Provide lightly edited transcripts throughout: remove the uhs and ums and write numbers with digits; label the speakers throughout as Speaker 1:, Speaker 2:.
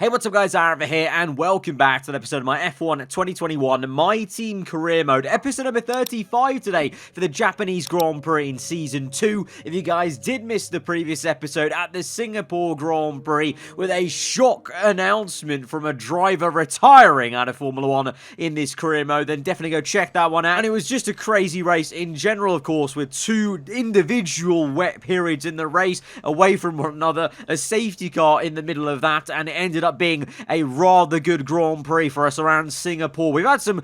Speaker 1: Hey, what's up guys, aarava here, and welcome back to an episode of my F1 2021 My Team Career Mode, episode number 35 today for the Japanese Grand Prix in Season 2. If you guys did miss the previous episode at the Singapore Grand Prix with a shock announcement from a driver retiring out of Formula 1 in this career mode, then definitely go check that one out. And it was just a crazy race in general, of course, with two individual wet periods in the race away from one another, a safety car in the middle of that, and it ended up being a rather good Grand Prix for us around Singapore. We've had some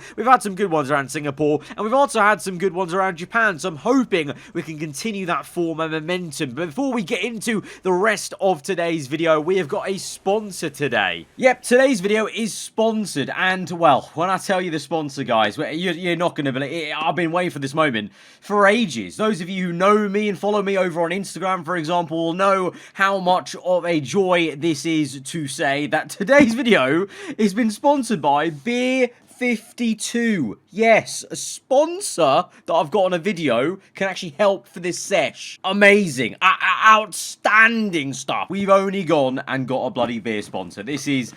Speaker 1: good ones around Singapore, and we've also had some good ones around Japan, so I'm hoping we can continue that form and momentum. But before we get into the rest of today's video, we have got a sponsor today. Yep, today's video is sponsored, and well, when I tell you the sponsor, guys, you're not going to believe it. I've been waiting for this moment for ages. Those of you who know me and follow me over on Instagram, for example, will know how much of a joy this is to say that today's video has been sponsored by Beer 52. Yes, a sponsor that I've got on a video can actually help for this sesh. Amazing. Outstanding stuff. We've only gone and got a bloody beer sponsor. This is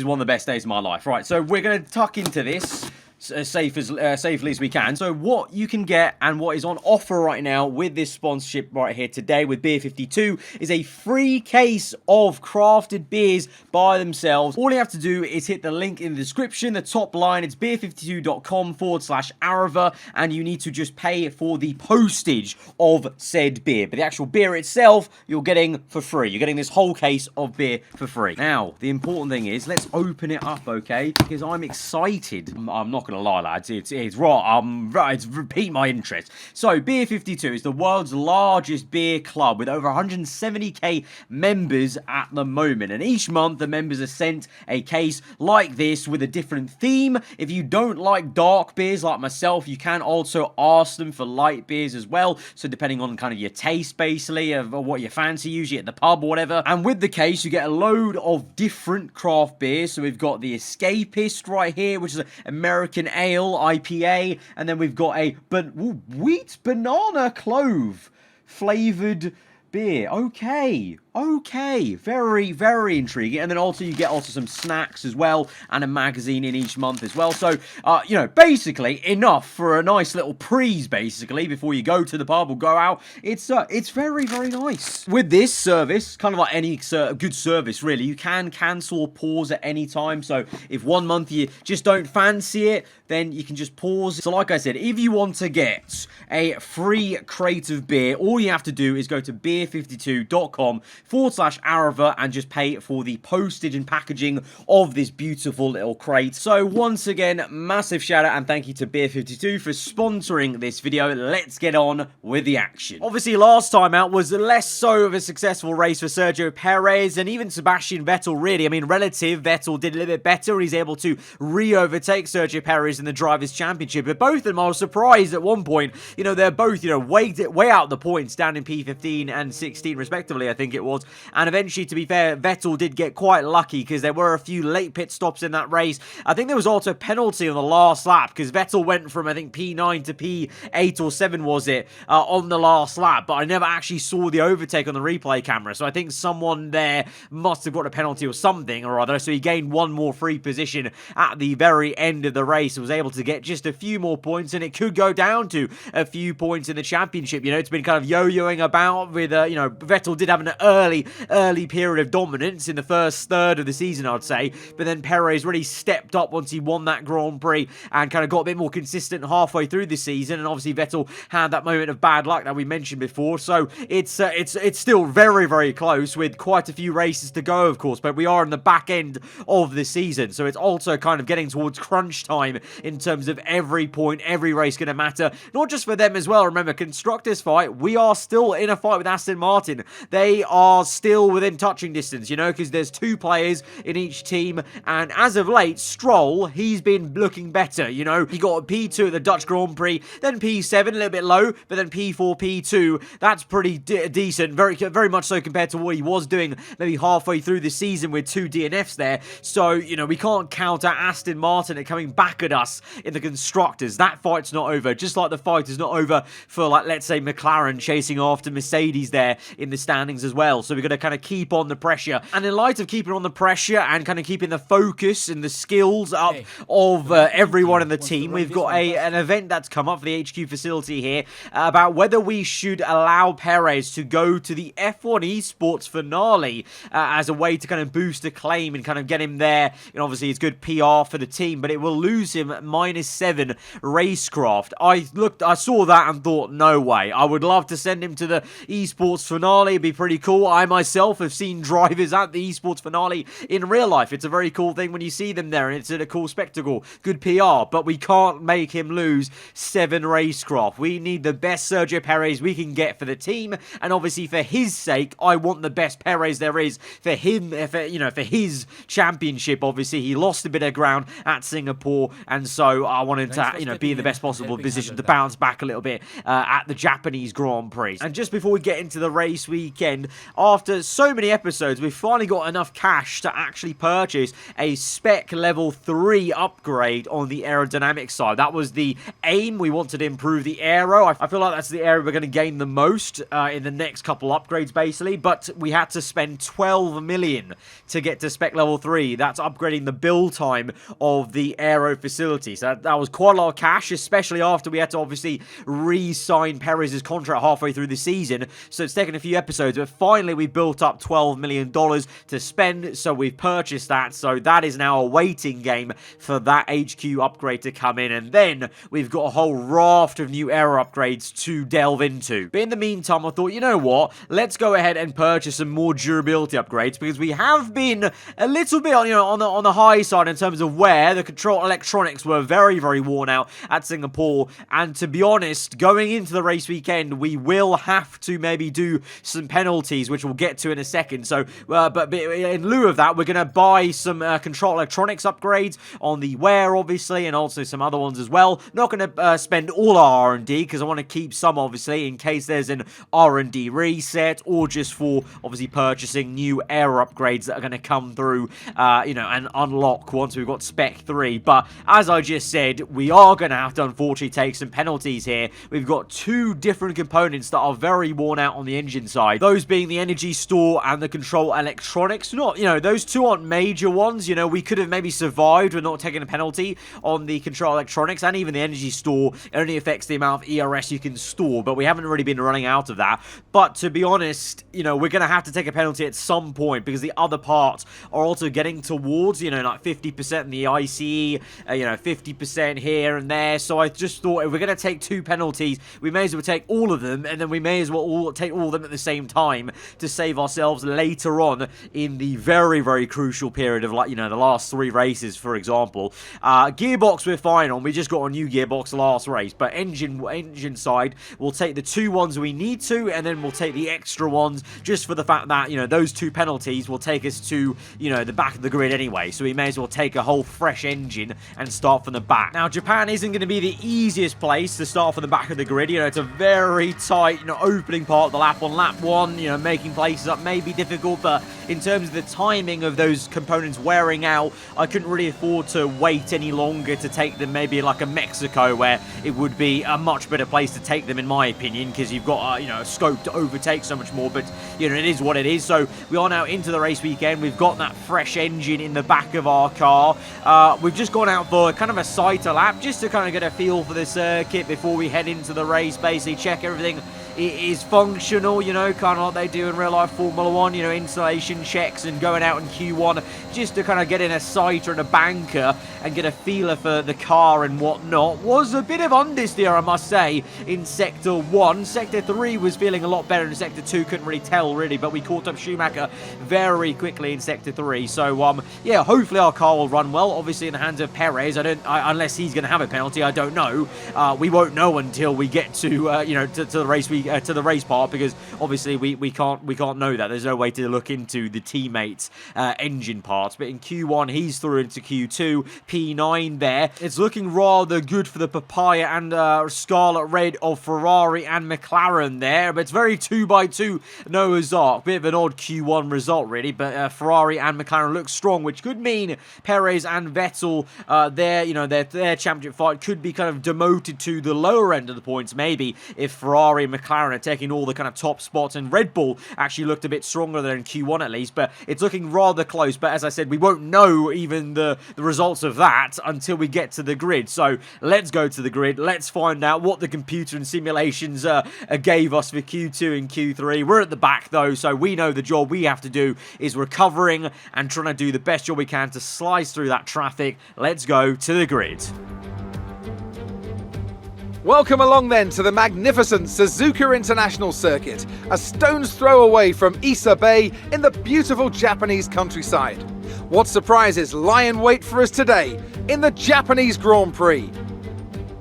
Speaker 1: one of the best days of my life. Right, so we're going to tuck into this as safely as we can. So what you can get and what is on offer right now with this sponsorship right here today with Beer 52 is a free case of crafted beers by themselves. All you have to do is hit the link in the description, the top line. It's beer52.com/aarava, and you need to just pay for the postage of said beer. But the actual beer itself, you're getting for free. You're getting this whole case of beer for free. Now, the important thing is, let's open it up, okay? Because I'm excited. I'm not going to lie, lads, it's right, it's repeat my interest. So Beer 52 is the world's largest beer club with over 170k members at the moment, and each month the members are sent a case like this with a different theme. If you don't like dark beers like myself, you can also ask them for light beers as well, so depending on kind of your taste basically of what you fancy, usually at the pub or whatever. And with the case you get a load of different craft beers. So we've got the Escapist right here, which is an American ale IPA, and then we've got a wheat banana clove flavored beer. Okay, very, very intriguing. And then also you get some snacks as well, and a magazine in each month as well. So, you know, basically enough for a nice little Prix, basically, before you go to the pub or go out. It's very, very nice. With this service, kind of like any good service, really, you can cancel or pause at any time. So if one month you just don't fancy it, then you can just pause. So like I said, if you want to get a free crate of beer, all you have to do is go to beer52.com/aarava and just pay for the postage and packaging of this beautiful little crate. So once again, massive shout out and thank you to Beer 52 for sponsoring this video. Let's get on with the action. Obviously, last time out was less so of a successful race for Sergio Perez and even Sebastian Vettel, really. I mean, relative, Vettel did a little bit better. He's able to re-overtake Sergio Perez in the Drivers' Championship, but both of them, I was surprised at one point, you know, they're both, you know, way out the points, down in P15 and 16 respectively, I think it was. And eventually, to be fair, Vettel did get quite lucky because there were a few late pit stops in that race. I think there was also a penalty on the last lap because Vettel went from, I think, P9 to P8 or 7, was it, on the last lap. But I never actually saw the overtake on the replay camera. So I think someone there must have got a penalty or something or other. So he gained one more free position at the very end of the race. Was able to get just a few more points, and it could go down to a few points in the championship. You know, it's been kind of yo-yoing about with, you know, Vettel did have an early period of dominance in the first third of the season, I'd say, but then Perez really stepped up once he won that Grand Prix and kind of got a bit more consistent halfway through the season, and obviously Vettel had that moment of bad luck that we mentioned before. So it's still very, very close with quite a few races to go, of course, but we are in the back end of the season, so it's also kind of getting towards crunch time in terms of every point, every race going to matter, not just for them as well. Remember, constructors fight, we are still in a fight with Aston Martin. They are still within touching distance, you know, because there's two players in each team, and as of late, Stroll, he's been looking better, you know. He got a P2 at the Dutch Grand Prix, then P7, a little bit low, but then P4, P2, that's pretty decent, very much so compared to what he was doing maybe halfway through the season with 2 DNFs there. So, you know, we can't count out Aston Martin at coming back at us in the constructors. That fight's not over, just like the fight is not over for, like, let's say McLaren chasing after Mercedes there in the standings as well. well. So we're going to kind of keep on the pressure. And in light of keeping on the pressure and kind of keeping the focus and the skills up of everyone in the team, we've got an event that's come up for the HQ facility here about whether we should allow Perez to go to the F1 Esports finale as a way to kind of boost acclaim and kind of get him there. And obviously it's good PR for the team, but it will lose him -7 racecraft. I saw that and thought, no way. I would love to send him to the Esports finale. It'd be pretty cool. I myself have seen drivers at the Esports finale in real life. It's a very cool thing when you see them there, and it's a cool spectacle. Good PR, but we can't make him lose 7 racecraft. We need the best Sergio Perez we can get for the team, and obviously for his sake, I want the best Perez there is for him, for his championship. Obviously, he lost a bit of ground at Singapore, and so I want him to, be in the best possible position to bounce back a little bit at the Japanese Grand Prix. And just before we get into the race weekend, after so many episodes, we've finally got enough cash to actually purchase a spec level 3 upgrade on the aerodynamic side. That was the aim. We wanted to improve the aero. I feel like that's the area we're going to gain the most in the next couple upgrades, basically. But we had to spend 12 million to get to spec level 3. That's upgrading the build time of the aero facility. So that was quite a lot of cash, especially after we had to obviously re-sign Perez's contract halfway through the season. So it's taken a few episodes, but finally we built up $12 million to spend, so we've purchased that. So that is now a waiting game for that HQ upgrade to come in, and then we've got a whole raft of new aero upgrades to delve into. But in the meantime, I thought, you know what, let's go ahead and purchase some more durability upgrades, because we have been a little bit on the high side in terms of where the control electronics were very, very worn out at Singapore. And to be honest, going into the race weekend, we will have to maybe do some penalties, which we'll get to in a second. So, but in lieu of that, we're going to buy some control electronics upgrades on the wear, obviously, and also some other ones as well. Not going to spend all our R&D, because I want to keep some, obviously, in case there's an R&D reset, or just for, obviously, purchasing new air upgrades that are going to come through, and unlock once we've got Spec 3. But, as I just said, we are going to have to, unfortunately, take some penalties here. We've got 2 different components that are very worn out on the engine side. Those being the energy store and the control electronics. Not, those 2 aren't major ones. We could have maybe survived with not taking a penalty on the control electronics, and even the energy store. It only affects the amount of ERS you can store, but we haven't really been running out of that. But to be honest, we're going to have to take a penalty at some point, because the other parts are also getting towards, like 50% in the ICE, 50% here and there. So I just thought, if we're going to take 2 penalties, we may as well take all of them, and then we may as well take all of them at the same time to save ourselves later on in the very, very crucial period of, the last 3 races, for example. Gearbox we're fine on. We just got a new gearbox last race, but engine side, we'll take the 2 ones we need to, and then we'll take the extra ones just for the fact that, those 2 penalties will take us to, the back of the grid anyway, so we may as well take a whole fresh engine and start from the back. Now, Japan isn't going to be the easiest place to start from the back of the grid. It's a very tight, opening part of the lap. On lap 1, making places up may be difficult, but in terms of the timing of those components wearing out, I couldn't really afford to wait any longer to take them maybe like a Mexico, where it would be a much better place to take them, in my opinion, because you've got, a scope to overtake so much more. But, it is what it is. So we are now into the race weekend. We've got that fresh engine in the back of our car. We've just gone out for kind of a sighter lap, just to kind of get a feel for the circuit before we head into the race, basically check everything it is functional, kind of like they do in real life Formula 1, installation checks and going out in Q1 just to kind of get in a sighter and a banker and get a feeler for the car and whatnot. Was a bit of understeer, I must say, in Sector 1. Sector 3 was feeling a lot better, and Sector 2 couldn't really tell, really, but we caught up Schumacher very quickly in Sector 3. So, yeah, hopefully our car will run well. Obviously, in the hands of Perez, unless he's going to have a penalty, I don't know. We won't know until we get to, to the race to the race part, because obviously we can't know that. There's no way to look into the teammates' engine parts. But in Q1, he's through into Q2. P9 there. It's looking rather good for the papaya and scarlet red of Ferrari and McLaren there, but it's very 2x2 Noah's Ark. Bit of an odd Q1 result really, but Ferrari and McLaren look strong, which could mean Perez and Vettel, their championship fight could be kind of demoted to the lower end of the points maybe if Ferrari and McLaren are taking all the kind of top spots, and Red Bull actually looked a bit stronger than in Q1 at least, but it's looking rather close. But as I said, we won't know even the results of that until we get to the grid. So let's go to the grid. Let's find out what the computer and simulations gave us for Q2 and Q3. We're at the back though, so we know the job we have to do is recovering and trying to do the best job we can to slice through that traffic. Let's go to the grid.
Speaker 2: Welcome along then to the magnificent Suzuka International Circuit, a stone's throw away from Issa Bay in the beautiful Japanese countryside. What surprises lie in wait for us today in the Japanese Grand Prix?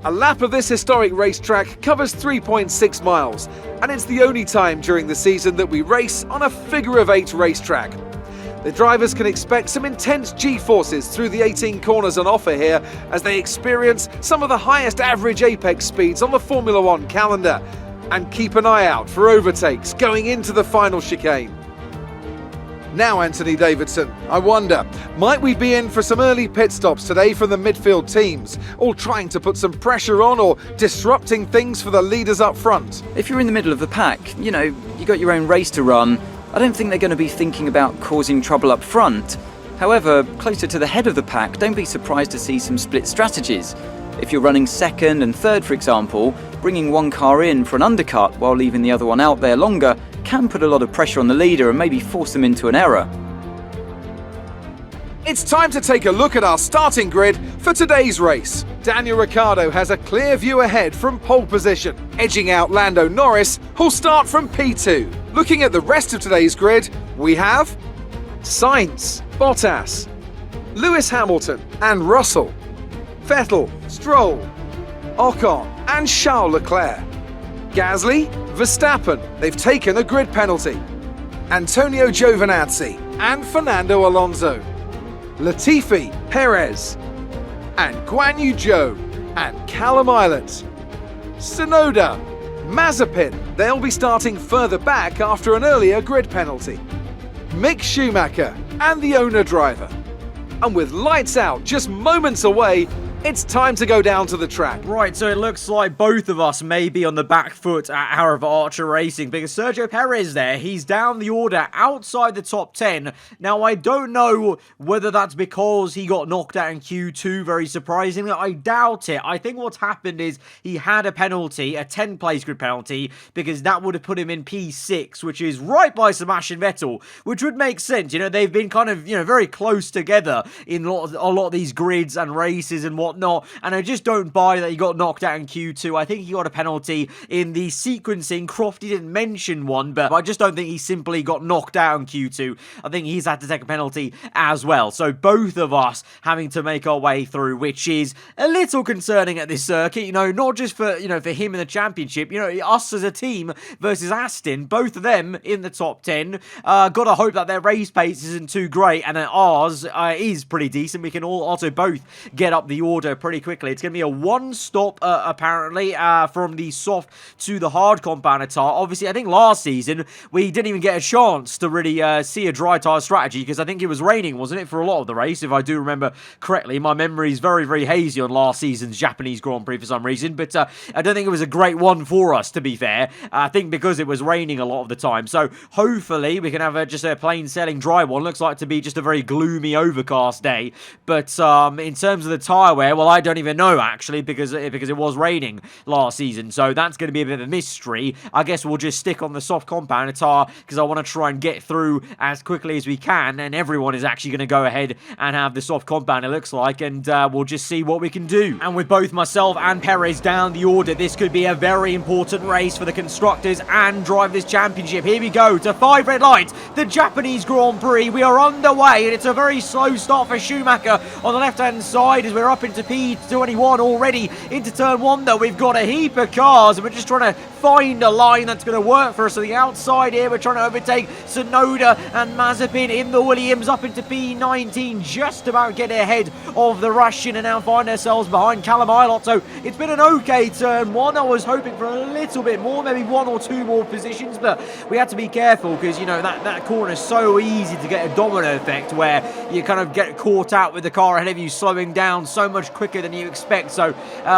Speaker 2: A lap of this historic racetrack covers 3.6 miles, and it's the only time during the season that we race on a figure-of-8 racetrack. The drivers can expect some intense G-forces through the 18 corners on offer here as they experience some of the highest average apex speeds on the Formula One calendar. And keep an eye out for overtakes going into the final chicane. Now, Anthony Davidson, I wonder, might we be in for some early pit stops today from the midfield teams, all trying to put some pressure on or disrupting things for the leaders up front?
Speaker 3: If you're in the middle of the pack, you got your own race to run. I don't think they're going to be thinking about causing trouble up front. However, closer to the head of the pack, don't be surprised to see some split strategies. If you're running second and third, for example, bringing one car in for an undercut while leaving the other one out there longer can put a lot of pressure on the leader and maybe force them into an error.
Speaker 2: It's time to take a look at our starting grid for today's race. Daniel Ricciardo has a clear view ahead from pole position, edging out Lando Norris, who'll start from P2. Looking at the rest of today's grid, we have Sainz, Bottas, Lewis Hamilton and Russell, Vettel, Stroll, Ocon and Charles Leclerc, Gasly, Verstappen, they've taken a grid penalty, Antonio Giovinazzi and Fernando Alonso, Latifi, Perez, and Guan Yu Zhou and Callum Islet. Tsunoda, Mazepin, they'll be starting further back after an earlier grid penalty. Mick Schumacher and the owner driver. And with lights out just moments away, it's time to go down to the track.
Speaker 1: Right, so it looks like both of us may be on the back foot at aarava Archer Racing because Sergio Perez there, he's down the order outside the top 10. Now, I don't know whether that's because he got knocked out in Q2, very surprisingly. I doubt it. I think what's happened is he had a penalty, a 10-place grid penalty, because that would have put him in P6, which is right by Sebastian Vettel, which would make sense. They've been kind of, very close together in a lot of these grids and races and whatnot, and I just don't buy that he got knocked out in Q2. I think he got a penalty in the sequencing. Crofty didn't mention one, but I just don't think he simply got knocked out in Q2. I think he's had to take a penalty as well. So both of us having to make our way through, which is a little concerning at this circuit, not just for, for him in the championship, us as a team versus Aston, both of them in the top 10. Gotta hope that their race pace isn't too great and that ours is pretty decent. We can all also both get up the order pretty quickly. It's going to be a one-stop, apparently, from the soft to the hard compound tire. Obviously, I think last season, we didn't even get a chance to really see a dry tire strategy because I think it was raining, wasn't it, for a lot of the race, if I do remember correctly. My memory is very, very hazy on last season's Japanese Grand Prix for some reason, but I don't think it was a great one for us, to be fair. I think because it was raining a lot of the time. So, hopefully, we can have just a plain sailing dry one. Looks like to be just a very gloomy, overcast day. But in terms of the tire wear, well, I don't even know, actually, because it was raining last season. So that's going to be a bit of a mystery. I guess we'll just stick on the soft compound tire because I want to try and get through as quickly as we can. And everyone is actually going to go ahead and have the soft compound, it looks like. And we'll just see what we can do. And with both myself and Perez down the order, this could be a very important race for the Constructors and Drivers' Championship. Here we go to 5 red lights, the Japanese Grand Prix. We are underway, and it's a very slow start for Schumacher on the left-hand side as we're up into into P21 already. Into turn 1, though, we've got a heap of cars, and we're just trying to find a line that's going to work for us. On the outside here, we're trying to overtake Sonoda and Mazepin in the Williams up into P19, just about get ahead of the Russian, and now find ourselves behind Callum Ilott. So it's been an okay turn 1. I was hoping for a little bit more, maybe 1 or 2 more positions, but we had to be careful because, you know, that corner is so easy to get a domino effect where you kind of get caught out with the car ahead of you slowing down so much quicker than you expect. So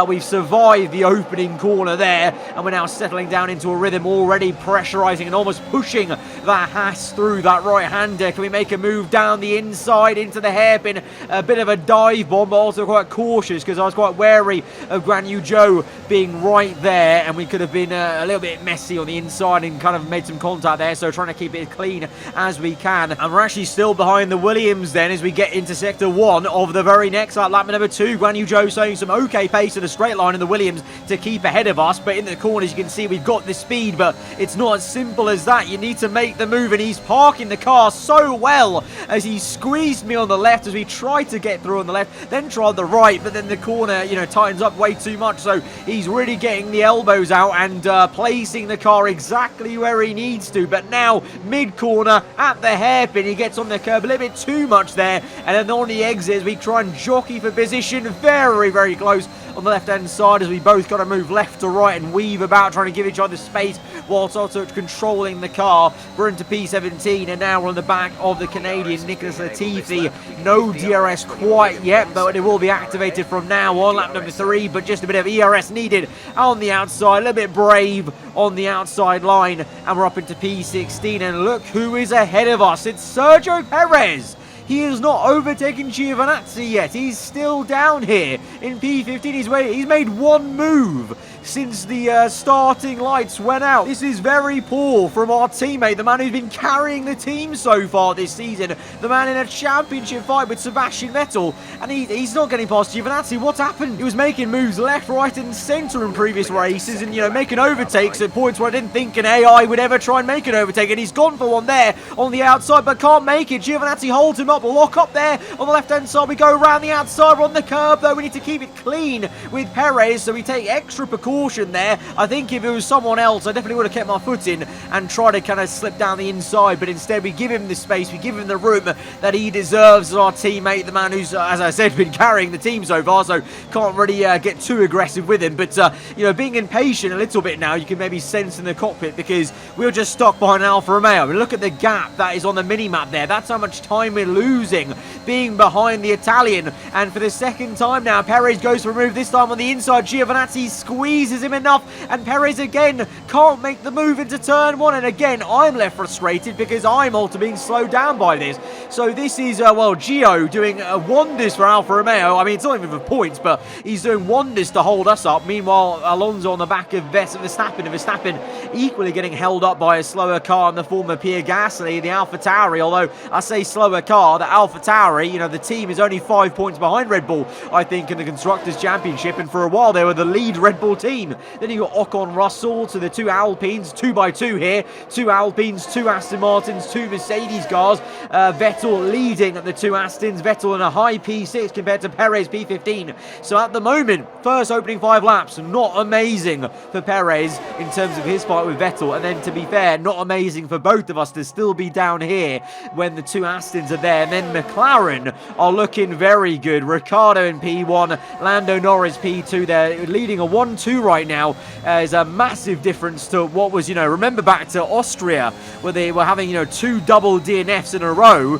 Speaker 1: we've survived the opening corner there, and we're now settling down into a rhythm, already pressurizing and almost pushing that Haas through that right hander. Can we make a move down the inside into the hairpin? A bit of a dive bomb, but also quite cautious because I was quite wary of Guan Yu Zhou being right there, and we could have been a little bit messy on the inside and kind of made some contact there. So trying to keep it as clean as we can, and we're actually still behind the Williams then as we get into sector 1 of the very next lap number 2. Guan Yu Zhou showing some okay pace in a straight line in the Williams to keep ahead of us, but in the corners you can see we've got the speed, but it's not as simple as that. You need to make the move, and he's parking the car so well as he squeezed me on the left as we tried to get through on the left, then tried the right, but then the corner, you know, tightens up way too much, so he's really getting the elbows out and placing the car exactly where he needs to. But now mid-corner at the hairpin, he gets on the curb a little bit too much there, and then on the exits we try and jockey for position, very, very close on the left-hand side as we both got to move left to right and weave about, trying to give each other space whilst also controlling the car. We're into P17, and now we're on the back of the Canadian Nicholas Latifi. No DRS quite yet, but it will be activated from now on. Lap number 3, but just a bit of ERS needed on the outside. A little bit brave on the outside line, and we're up into P16, and look who is ahead of us. It's Sergio Perez. He has not overtaken Giovinazzi yet. He's still down here in P15. He's made 1 move since the starting lights went out. This is very poor from our teammate, the man who's been carrying the team so far this season, the man in a championship fight with Sebastian Vettel, and he's not getting past Giovinazzi. What's happened? He was making moves left, right and centre in previous races, and, you know, making overtakes at points where I didn't think an AI would ever try and make an overtake, and he's gone for one there on the outside but can't make it. Giovinazzi holds him up, lock up there on the left hand side. We go around the outside, we're on the curb though. We need to keep it clean with Perez, so we take extra precaution there. I think if it was someone else, I definitely would have kept my foot in and tried to kind of slip down the inside, but instead we give him the space, we give him the room that he deserves as our teammate, the man who's, as I said, been carrying the team so far, so can't really get too aggressive with him. But, you know, being impatient a little bit now, you can maybe sense in the cockpit, because we're just stuck behind an Alfa Romeo. And look at the gap that is on the mini-map there. That's how much time we're losing being behind the Italian. And for the second time now, Perez goes for a move, this time on the inside. Giovinazzi squeezes him enough, and Perez again can't make the move into turn 1. And again, I'm left frustrated because I'm also being slowed down by this. So this is, well, Gio doing wonders for Alfa Romeo. I mean, it's not even for points, but he's doing wonders to hold us up. Meanwhile, Alonso on the back of Verstappen equally getting held up by a slower car in the form of Pierre Gasly, the AlphaTauri. Although I say slower car, the AlphaTauri, you know, the team is only 5 points behind Red Bull, I think, in the Constructors' Championship, and for a while they were the lead Red Bull team. Then you got Ocon, Russell to the 2 Alpines, 2x2 here, 2 Alpines, 2 Aston Martins, 2 Mercedes cars. Vettel leading at the 2 Astons, Vettel in a high P6 compared to Perez P15. So at the moment, first opening 5 laps, not amazing for Perez in terms of his fight with Vettel, and then, to be fair, not amazing for both of us to still be down here when the 2 Astons are there. And then McLaren are looking very good. Ricciardo in P1, Lando Norris P2. They're leading a 1-2 right now. Is a massive difference to what was, you know, remember back to Austria where they were having, you know, 2 double DNFs in a row.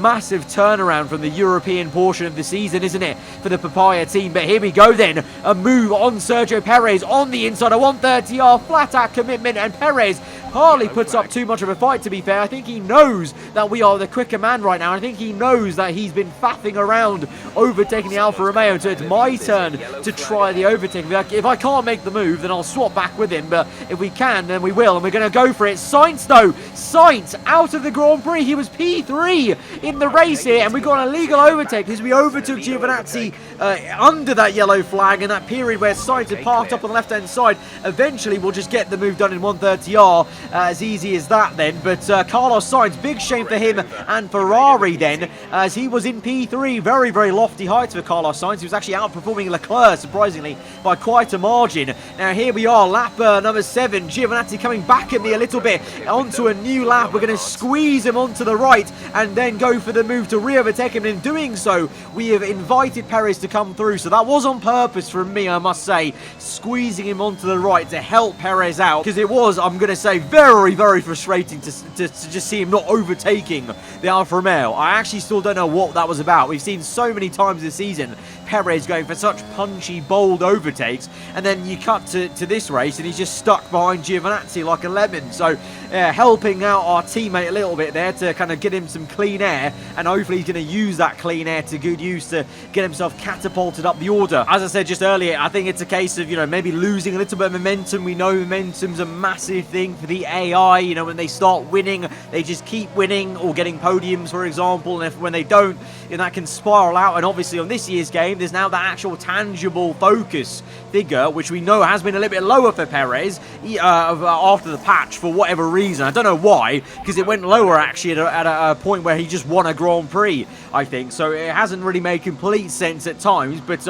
Speaker 1: Massive turnaround from the European portion of the season, isn't it, for the Papaya team? But here we go then, a move on Sergio Perez on the inside, a 130R flat out commitment, and Perez hardly puts up too much of a fight, to be fair. I think he knows that we are the quicker man right now. I think he knows that he's been faffing around overtaking the Alfa Romeo, so it's my turn to try the overtake. If I can't make the move, then I'll swap back with him, but if we can, then we will, and we're going to go for it. Sainz, though, Sainz out of the Grand Prix. He was P3 in the race here, and we got an illegal overtake because we overtook Giovinazzi under that yellow flag in that period where Sainz had parked up on the left-hand side. Eventually, we'll just get the move done in 130R. as easy as that then. But Carlos Sainz, big shame for him and Ferrari then, as he was in P3. Very, very lofty heights for Carlos Sainz. He was actually outperforming Leclerc, surprisingly, by quite a margin. Now here we are, lap number 7. Giovinazzi coming back at me a little bit onto a new lap. We're going to squeeze him onto the right and then go for the move to re-overtake him. In doing so, we have invited Perez to come through. So that was on purpose from me, I must say, squeezing him onto the right to help Perez out, because it was, I'm going to say, very, very frustrating to just see him not overtaking the Alfa Romeo. I actually still don't know what that was about. We've seen so many times this season Perez going for such punchy, bold overtakes, and then you cut to this race and he's just stuck behind Giovinazzi like a lemon. So helping out our teammate a little bit there to kind of get him some clean air, and hopefully he's going to use that clean air to good use to get himself catapulted up the order. As I said just earlier, I think it's a case of, maybe losing a little bit of momentum. We know momentum's a massive thing for the AI. When they start winning, they just keep winning or getting podiums, for example, and when they don't, that can spiral out. And obviously on this year's game, there's now that actual tangible focus figure, which we know has been a little bit lower for Perez after the patch for whatever reason. I don't know why, because it went lower actually at a point where he just won a Grand Prix, I think. So it hasn't really made complete sense at times, but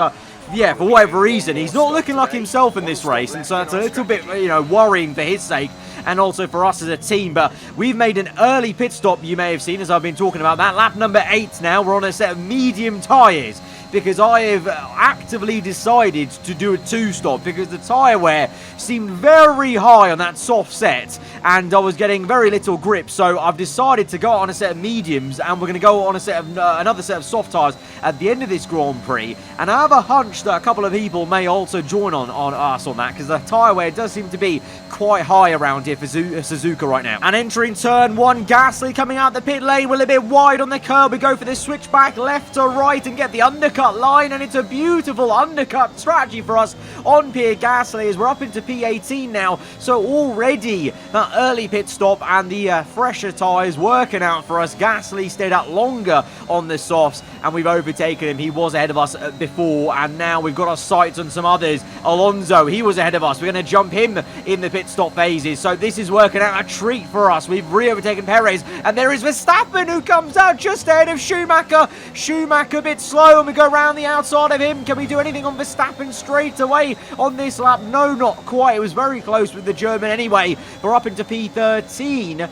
Speaker 1: yeah, for whatever reason, he's not looking like himself in this race, and so that's a little bit, worrying for his sake, and also for us as a team. But we've made an early pit stop, you may have seen, as I've been talking about that. Lap number 8 now, we're on a set of medium tyres, because I have actively decided to do a 2-stop, because the tyre wear seemed very high on that soft set, and I was getting very little grip. So I've decided to go on a set of mediums, and we're going to go on a set of another set of soft tyres at the end of this Grand Prix. And I have a hunch that a couple of people may also join on us on that, because the tyre wear does seem to be quite high around here for Suzuka right now. And entering turn 1, Gasly coming out the pit lane, we're a bit wide on the curb. We go for this switchback left to right and get the undercut line, and it's a beautiful undercut strategy for us on Pierre Gasly as we're up into P18 now. So already that early pit stop and the fresher tyres working out for us. Gasly stayed out longer on the softs, and we've overtaken him. He was ahead of us before, and now we've got our sights on some others. Alonso, he was ahead of us. We're going to jump him in the pit stop phases. So this is working out a treat for us. We've re-overtaken Perez, and there is Verstappen who comes out just ahead of Schumacher. Schumacher a bit slow, and we go around the outside of him. Can we do anything on Verstappen straight away on this lap? No, not quite. It was very close with the German anyway. We're up into P13.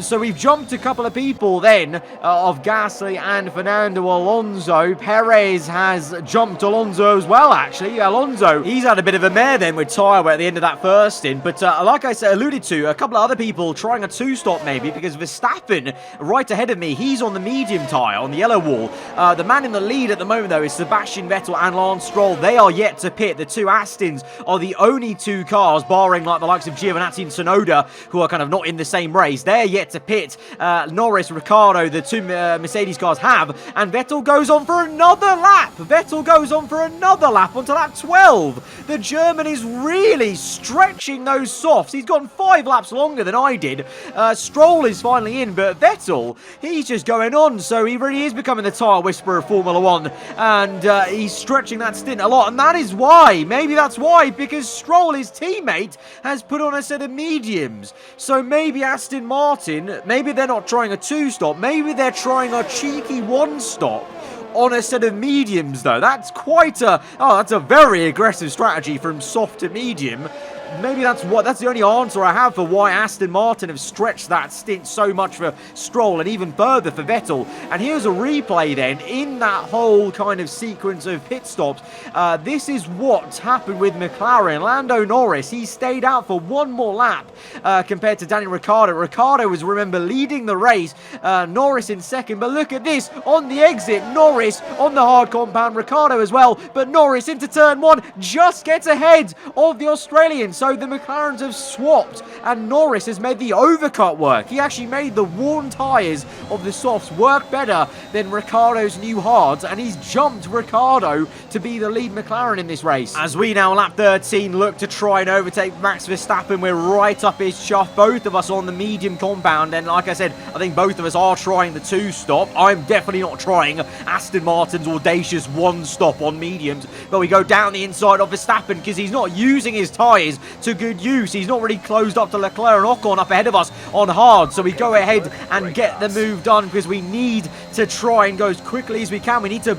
Speaker 1: So we've jumped a couple of people then of Gasly and Fernando Alonso. Perez has jumped Alonso as well, actually. Alonso, he's had a bit of a mare then with tyre wear at the end of that first stint. But like I said, alluded to, a couple of other people trying a 2-stop maybe, because Verstappen right ahead of me, he's on the medium tyre on the yellow wall. The man in the lead at the moment though is Sebastian Vettel and Lance Stroll. They are yet to pit. The two Astons are the only two cars, barring like the likes of Giovinazzi and Tsunoda, who are kind of not in the same race. They're yet to pit. Norris, Ricciardo, the two Mercedes cars have, and Vettel goes on for another lap. Vettel goes on for another lap onto lap 12. The German is really stretching those softs. He's gone 5 laps longer than I did. Stroll is finally in, but Vettel, he's just going on. So he really is becoming the tyre whisperer of Formula 1, and he's stretching that stint a lot, and that is why, maybe that's why, because Stroll, his teammate, has put on a set of mediums. So maybe Aston Martin, maybe they're not trying a 2-stop, maybe they're trying a cheeky 1-stop on a set of mediums though. That's quite that's a very aggressive strategy from soft to medium. Maybe that's the only answer I have for why Aston Martin have stretched that stint so much for Stroll and even further for Vettel. And here's a replay then in that whole kind of sequence of pit stops. This is what happened with McLaren. Lando Norris, he stayed out for one more lap compared to Daniel Ricciardo. Ricciardo was, remember, leading the race. Norris in second, but look at this on the exit. Norris on the hard compound, Ricciardo as well, but Norris into turn 1 just gets ahead of the Australian. So the McLarens have swapped, and Norris has made the overcut work. He actually made the worn tyres of the softs work better than Ricciardo's new hards, and he's jumped Ricciardo to be the lead McLaren in this race. As we now, lap 13, look to try and overtake Max Verstappen, we're right up his chuff, both of us on the medium compound, and like I said, I think both of us are trying the 2-stop. I'm definitely not trying Aston Martin's audacious 1-stop on mediums, but we go down the inside of Verstappen because he's not using his tyres to good use. He's not really closed up to Leclerc and Ocon up ahead of us on hard, so we go ahead and get the move done because we need to try and go as quickly as we can. We need to,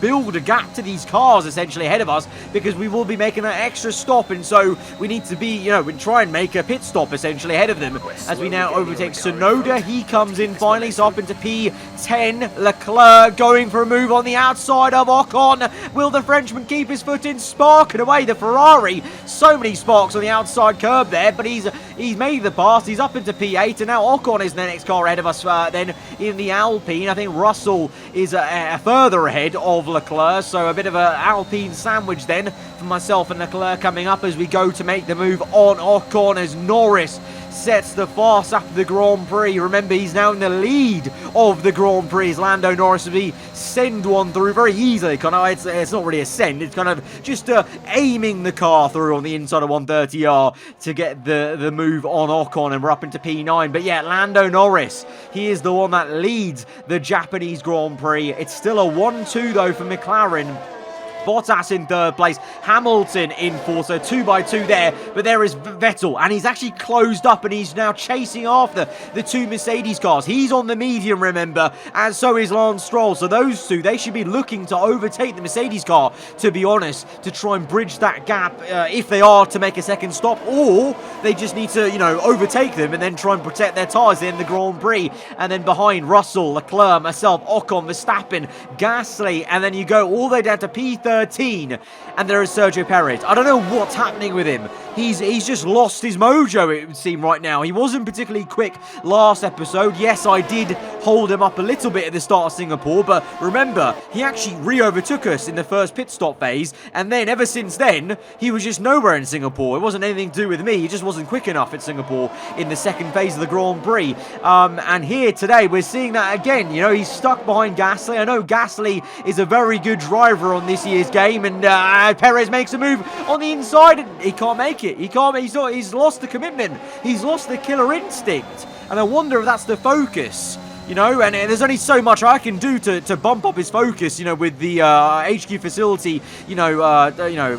Speaker 1: build a gap to these cars essentially ahead of us because we will be making an extra stop, and so we need to be, we try and make a pit stop essentially ahead of them as we now overtake Tsunoda. He comes in finally, so up into P10. Leclerc going for a move on the outside of Ocon. Will the Frenchman keep his foot in? Sparking away the Ferrari. So many sparks on the outside curb there, but he's made the pass. He's up into P8, and now Ocon is the next car ahead of us. Then in the Alpine, I think Russell is further ahead of Leclerc, so a bit of an Alpine sandwich then for myself and Leclerc coming up as we go to make the move on Ocon as Norris sets the fast after the Grand Prix. Remember, he's now in the lead of the Grand Prix. Lando Norris will be send one through very easily. It's not really a send, it's kind of just aiming the car through on the inside of 130R to get the move on Ocon, and we're up into P9. But yeah, Lando Norris, he is the one that leads the Japanese Grand Prix. It's still a 1-2 though for McLaren. Bottas in third place, Hamilton in fourth, so 2 by 2 there, but there is Vettel, and he's actually closed up, and he's now chasing after the 2 Mercedes cars. He's on the medium, remember, and so is Lance Stroll, so those two, they should be looking to overtake the Mercedes car, to be honest, to try and bridge that gap, if they are to make a second stop, or they just need to, overtake them and then try and protect their tyres in the Grand Prix. And then behind, Russell, Leclerc, myself, Ocon, Verstappen, Gasly, and then you go all the way down to P13, and there is Sergio Perez. I don't know what's happening with him. He's just lost his mojo, it would seem, right now. He wasn't particularly quick last episode. Yes, I did hold him up a little bit at the start of Singapore, but remember, he actually re-overtook us in the first pit stop phase, and then ever since then, he was just nowhere in Singapore. It wasn't anything to do with me. He just wasn't quick enough at Singapore in the second phase of the Grand Prix. And here today, we're seeing that again. He's stuck behind Gasly. I know Gasly is a very good driver on this year's game, and Perez makes a move on the inside, and he can't make it. He's lost the commitment. He's lost the killer instinct, and I wonder if that's the focus. And there's only so much I can do to bump up his focus, with the HQ facility,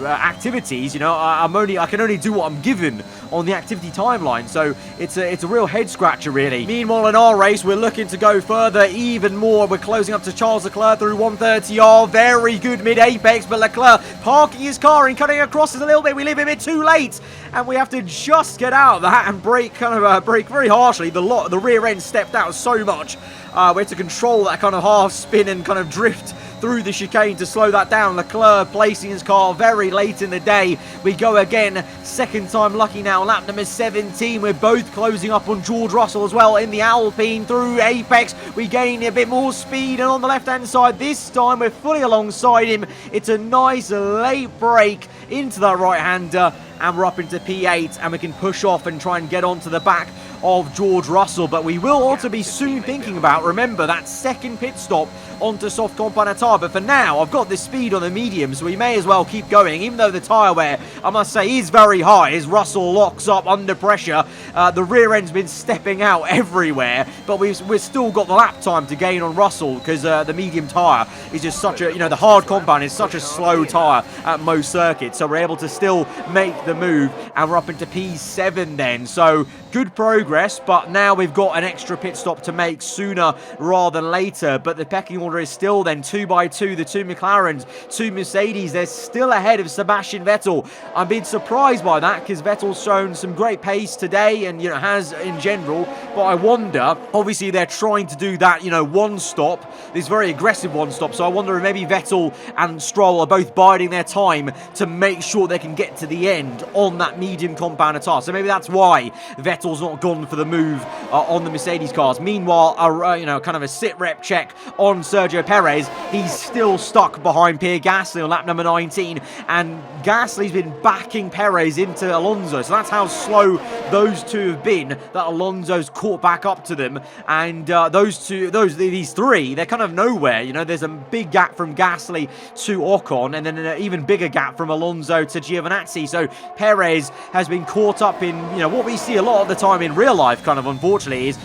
Speaker 1: activities. I can only do what I'm given on the activity timeline, so it's a real head scratcher, really. Meanwhile, in our race, we're looking to go further even more. We're closing up to Charles Leclerc through 130R. Very good mid-apex, but Leclerc parking his car and cutting across us a little bit. We leave him a bit too late, and we have to just get out of that and brake very harshly. The rear end stepped out so much. We had to control that kind of half spin and kind of drift through the chicane to slow that down. Leclerc placing his car very late in the day. We go again, second time lucky now, lap number 17. We're both closing up on George Russell as well in the Alpine through apex. We gain a bit more speed, and on the left-hand side this time we're fully alongside him. It's a nice late break into that right-hander, and we're up into P8, and we can push off and try and get onto the back of George Russell. But we will also be soon thinking about, remember, that second pit stop onto soft compound tyre. But for now, I've got this speed on the medium, so we may as well keep going, even though the tyre wear, I must say, is very high as Russell locks up under pressure. The rear end's been stepping out everywhere, but we've still got the lap time to gain on Russell because the medium tyre is just such a, the hard compound is such a slow tyre at most circuits, so we're able to still make the move, and we're up into P7 then. So good progress, but now we've got an extra pit stop to make sooner rather than later. But the pecking order is still then 2 by 2. The 2 McLarens, 2 Mercedes, they're still ahead of Sebastian Vettel. I'm being surprised by that because Vettel's shown some great pace today and, has in general. But I wonder, obviously they're trying to do that, one stop, this very aggressive one stop. So I wonder if maybe Vettel and Stroll are both biding their time to make sure they can get to the end on that medium compound tyre. So maybe that's why Vettel's not gone for the move on the Mercedes cars. Meanwhile, kind of a sit rep check on Sergio Perez. He's still stuck behind Pierre Gasly on lap number 19, and Gasly's been backing Perez into Alonso. So that's how slow those two have been, that Alonso's caught back up to them. And these three, they're kind of nowhere. There's a big gap from Gasly to Ocon, and then an even bigger gap from Alonso to Giovinazzi. So Perez has been caught up in, what we see a lot of the time in real life, kind of unfortunately, is,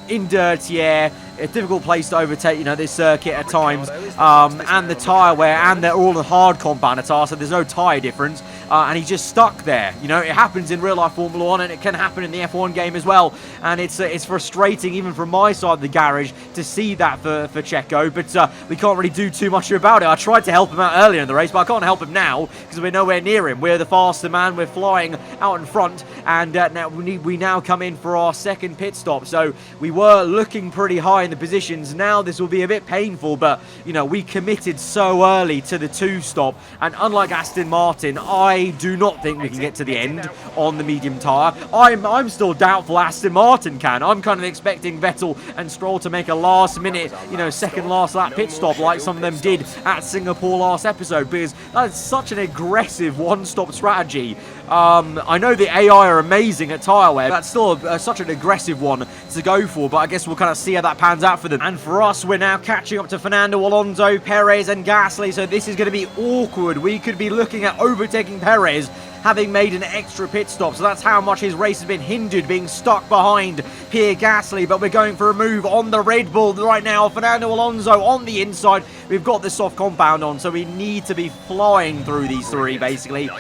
Speaker 1: in dirty air, a difficult place to overtake, this circuit at times, and the tyre wear, and they're all the hard compound tyre, so there's no tyre difference. and he's just stuck there. You know, it happens in real life Formula 1, and it can happen in the F1 game as well, and it's frustrating even from my side of the garage to see that for Checo, but we can't really do too much about it. I tried to help him out earlier in the race, but I can't help him now because we're nowhere near him. We're the faster man, we're flying out in front, and now we now come in for our second pit stop. So we were looking pretty high in the positions. Now this will be a bit painful, but you know, we committed so early to the 2 stop, and unlike Aston Martin, I do not think we can get to the end on the medium tyre. I'm still doubtful Aston Martin can. I'm kind of expecting Vettel and Stroll to make a last minute, you know, second last lap pit stop like some of them did at Singapore last episode, because that is such an aggressive one-stop strategy. I know the AI are amazing at tyre wear, that's still such an aggressive one to go for, but I guess we'll kind of see how that pans out for them. And for us, we're now catching up to Fernando Alonso, Perez and Gasly, so this is going to be awkward. We could be looking at overtaking Perez, having made an extra pit stop, so that's how much his race has been hindered, being stuck behind Pierre Gasly. But we're going for a move on the Red Bull right now. Fernando Alonso on the inside. We've got the soft compound on, so we need to be flying through these 3 basically, you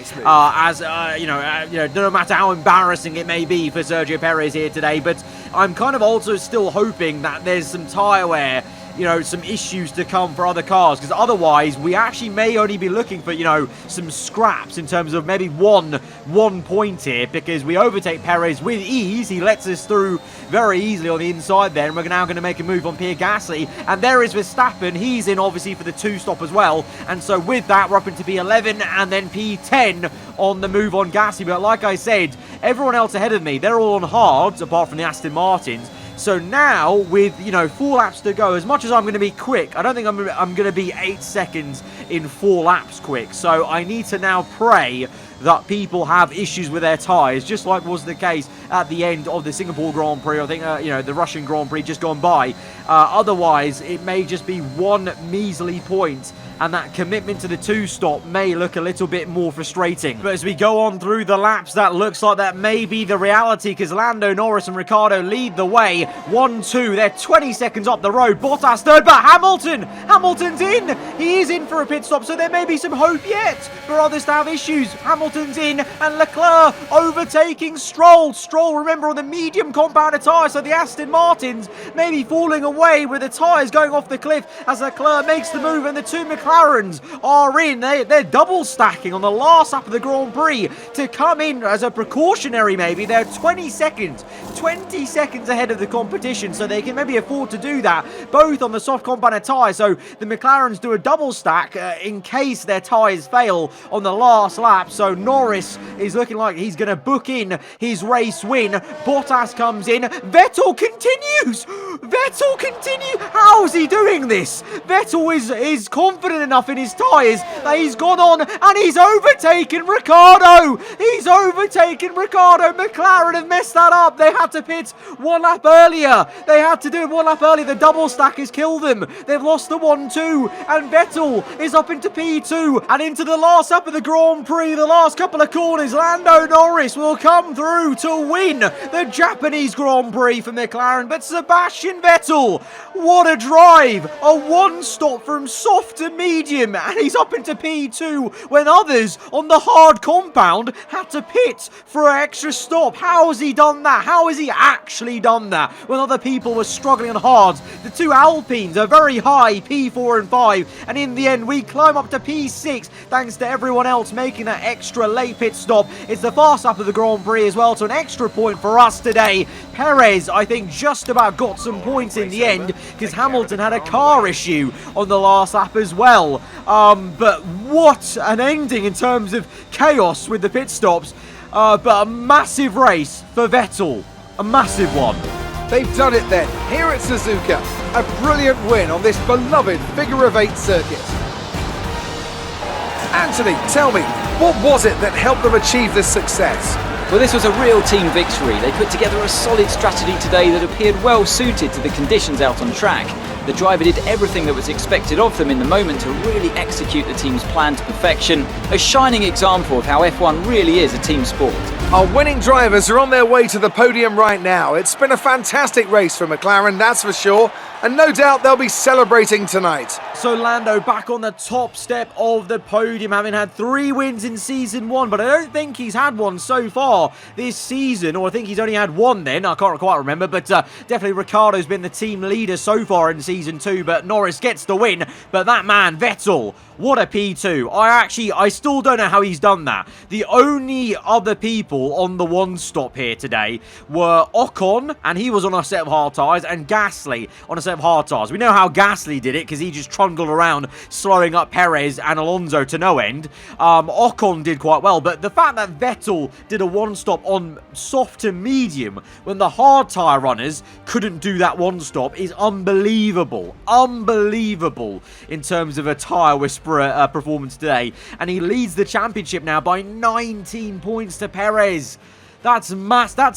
Speaker 1: know, no matter how embarrassing it may be for Sergio Perez here today. But I'm kind of also still hoping that there's some tyre wear, you know, some issues to come for other cars, because otherwise we actually may only be looking for, you know, some scraps in terms of maybe one point here, because we overtake Perez with ease. He lets us through very easily on the inside there, and we're now going to make a move on Pierre Gasly, and there is Verstappen. He's in obviously for the 2 stop as well, and so with that we're up into P11 and then P10 on the move on Gasly. But like I said, everyone else ahead of me, they're all on hards apart from the Aston Martins. So now, with, you know, 4 laps to go, as much as I'm going to be quick, I don't think I'm going to be 8 seconds in 4 laps quick. So I need to now pray that people have issues with their tyres, just like was the case at the end of the Singapore Grand Prix. I think, you know, the Russian Grand Prix just gone by. Otherwise, it may just be 1 measly point, and that commitment to the 2 stop may look a little bit more frustrating. But as we go on through the laps, that looks like that may be the reality, because Lando Norris and Ricciardo lead the way. 1-2, they're 20 seconds up the road. Bottas third, but Hamilton's in. He is in for a pit stop, so there may be some hope yet for others to have issues. Hamilton's in, and Leclerc overtaking Stroll. Stroll, remember, on the medium compounded tyre, so the Aston Martins may be falling away with the tyres going off the cliff as Leclerc makes the move, and the 2 McLarens are in. They're double stacking on the last lap of the Grand Prix to come in as a precautionary maybe. They're 20 seconds ahead of the competition, so they can maybe afford to do that, both on the soft compounded tyre. So the McLarens do a double stack in case their tyres fail on the last lap. So Norris is looking like he's going to book in his race win. Bottas comes in. Vettel continues. How's he doing this? Vettel is confident enough in his tyres that he's gone on and he's overtaken Ricciardo. McLaren have messed that up. They had to pit 1 lap earlier. The double stack has killed them. They've lost the 1-2, and Vettel is up into P2 and into the last lap of the Grand Prix. The last couple of corners, Lando Norris will come through to win the Japanese Grand Prix for McLaren. But Sebastian Vettel, what a drive! A 1 stop from soft to medium, and he's up into P2 when others on the hard compound had to pit for an extra stop. How has he done that? How has he actually done that when other people were struggling on hards? The 2 Alpines are very high, P4 and 5, and in the end we climb up to P6 thanks to everyone else making that extra late pit stop. It's the fast lap of the Grand Prix as well, so an extra point for us today. Perez, I think, just about got some points in the end because Hamilton had a car issue on the last lap as well. But what an ending in terms of chaos with the pit stops. But a massive race for Vettel. A massive one.
Speaker 2: They've done it then, here at Suzuka. A brilliant win on this beloved figure-of-8 circuit. Anthony, tell me, what was it that helped them achieve this success?
Speaker 3: Well, this was a real team victory. They put together a solid strategy today that appeared well suited to the conditions out on track. The driver did everything that was expected of them in the moment to really execute the team's plan to perfection. A shining example of how F1 really is a team sport.
Speaker 2: Our winning drivers are on their way to the podium right now. It's been a fantastic race for McLaren, that's for sure, and no doubt they'll be celebrating tonight.
Speaker 1: So Lando back on the top step of the podium, having had 3 wins in Season 1, but I don't think he's had one so far this season, or I think he's only had one then, I can't quite remember, but definitely Ricciardo's been the team leader so far in Season 2, but Norris gets the win. But that man, Vettel, what a P2. I still don't know how he's done that. The only other people on the one stop here today were Ocon, and he was on a set of hard tyres, and Gasly on a set of hard tyres. We know how Gasly did it, because he just trundled around, slowing up Perez and Alonso to no end. Ocon did quite well, but the fact that Vettel did a one stop on soft to medium when the hard tyre runners couldn't do that one stop is unbelievable. Unbelievable in terms of a tyre whisperer performance today. And he leads the championship now by 19 points to Perez. That's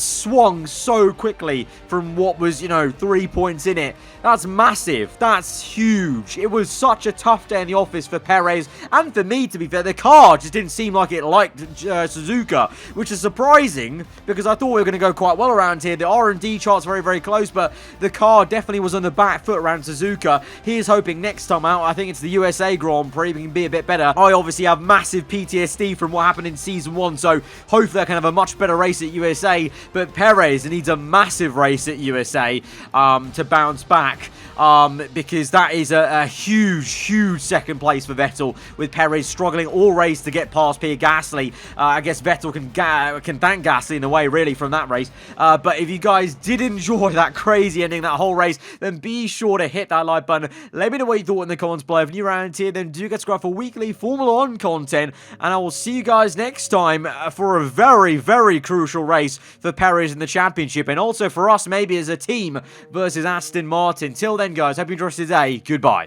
Speaker 1: swung so quickly from what was, 3 points in it. That's massive. That's huge. It was such a tough day in the office for Perez, and for me, to be fair. The car just didn't seem like it liked Suzuka, which is surprising, because I thought we were going to go quite well around here. The R&D chart's very, very close, but the car definitely was on the back foot around Suzuka. He is hoping next time out, I think it's the USA Grand Prix, we can be a bit better. I obviously have massive PTSD from what happened in Season 1, so hopefully I can have a much better race at USA, but Perez needs a massive race at USA to bounce back. Because that is a huge second place for Vettel, with Perez struggling all race to get past Pierre Gasly. I guess Vettel can thank Gasly in a way, really, from that race. But if you guys did enjoy that crazy ending, that whole race, then be sure to hit that like button. Let me know what you thought in the comments below. If you're around here, then do get subscribed for weekly Formula 1 content, and I will see you guys next time for a very, very crucial race for Perez in the championship, and also for us maybe as a team versus Aston Martin. Till then, guys, hope you enjoyed today. Goodbye.